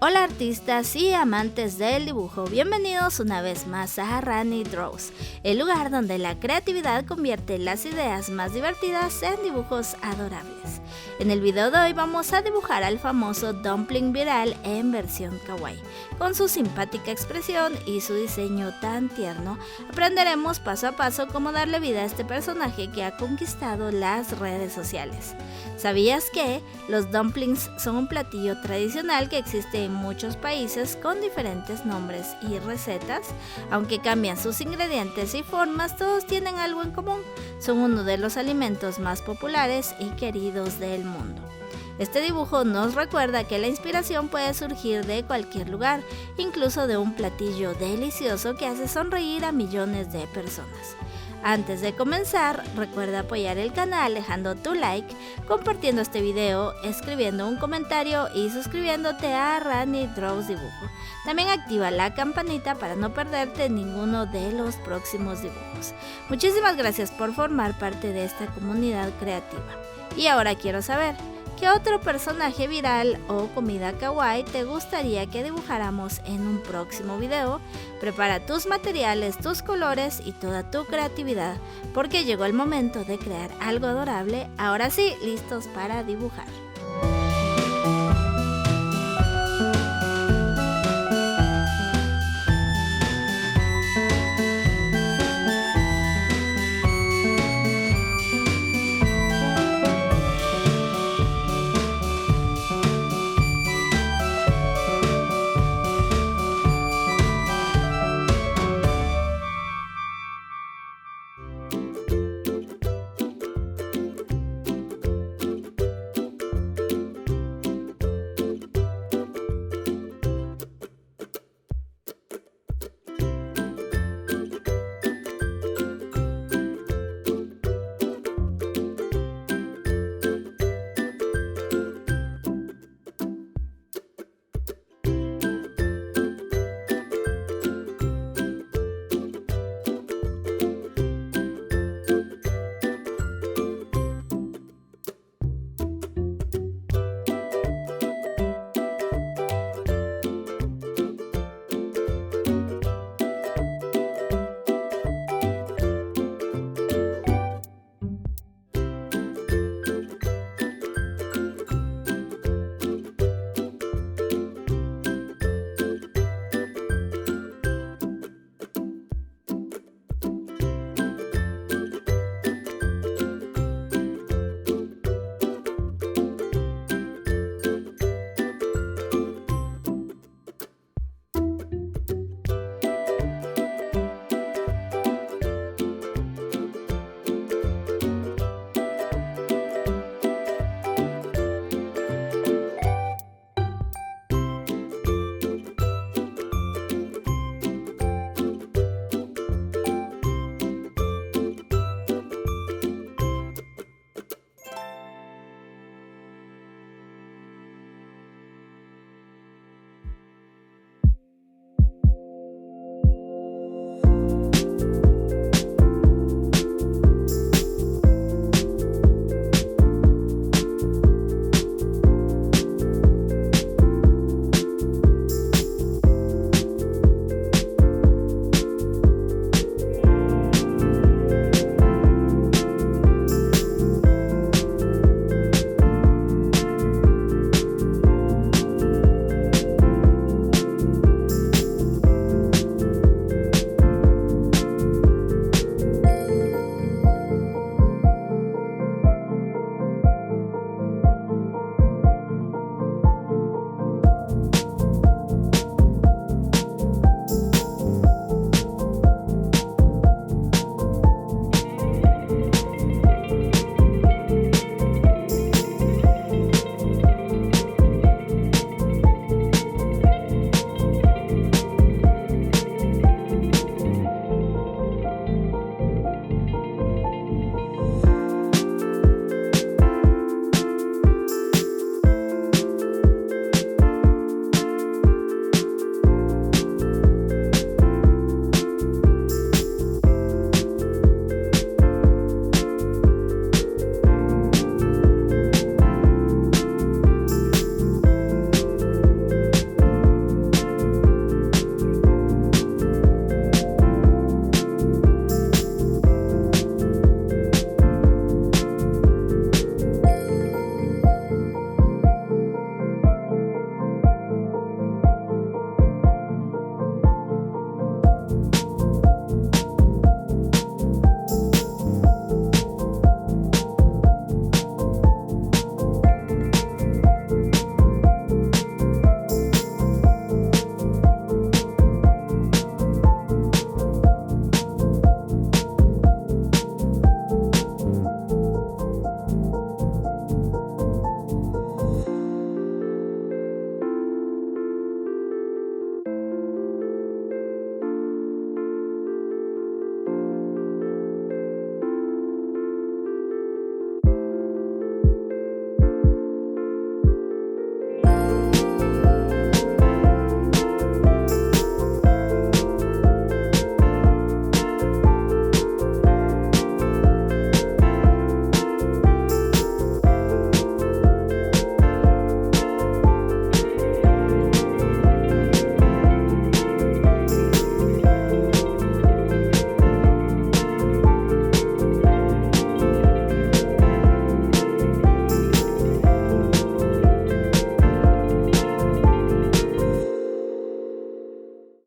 Hola artistas y amantes del dibujo, bienvenidos una vez más a Ranidraws, el lugar donde la creatividad convierte las ideas más divertidas en dibujos adorables. En el video de hoy vamos a dibujar al famoso dumpling viral en versión kawaii. Con su simpática expresión y su diseño tan tierno, aprenderemos paso a paso cómo darle vida a este personaje que ha conquistado las redes sociales. ¿Sabías que los dumplings son un platillo tradicional que existe en muchos países con diferentes nombres y recetas? Aunque cambian sus ingredientes y formas, todos tienen algo en común. Son uno de los alimentos más populares y queridos del mundo. Este dibujo nos recuerda que la inspiración puede surgir de cualquier lugar, incluso de un platillo delicioso que hace sonreír a millones de personas. Antes de comenzar, recuerda apoyar el canal dejando tu like, compartiendo este video, escribiendo un comentario y suscribiéndote a Ranidraws Dibujo. También activa la campanita para no perderte ninguno de los próximos dibujos. Muchísimas gracias por formar parte de esta comunidad creativa. Y ahora quiero saber, ¿qué otro personaje viral o comida kawaii te gustaría que dibujáramos en un próximo video? Prepara tus materiales, tus colores y toda tu creatividad, porque llegó el momento de crear algo adorable. Ahora sí, listos para dibujar.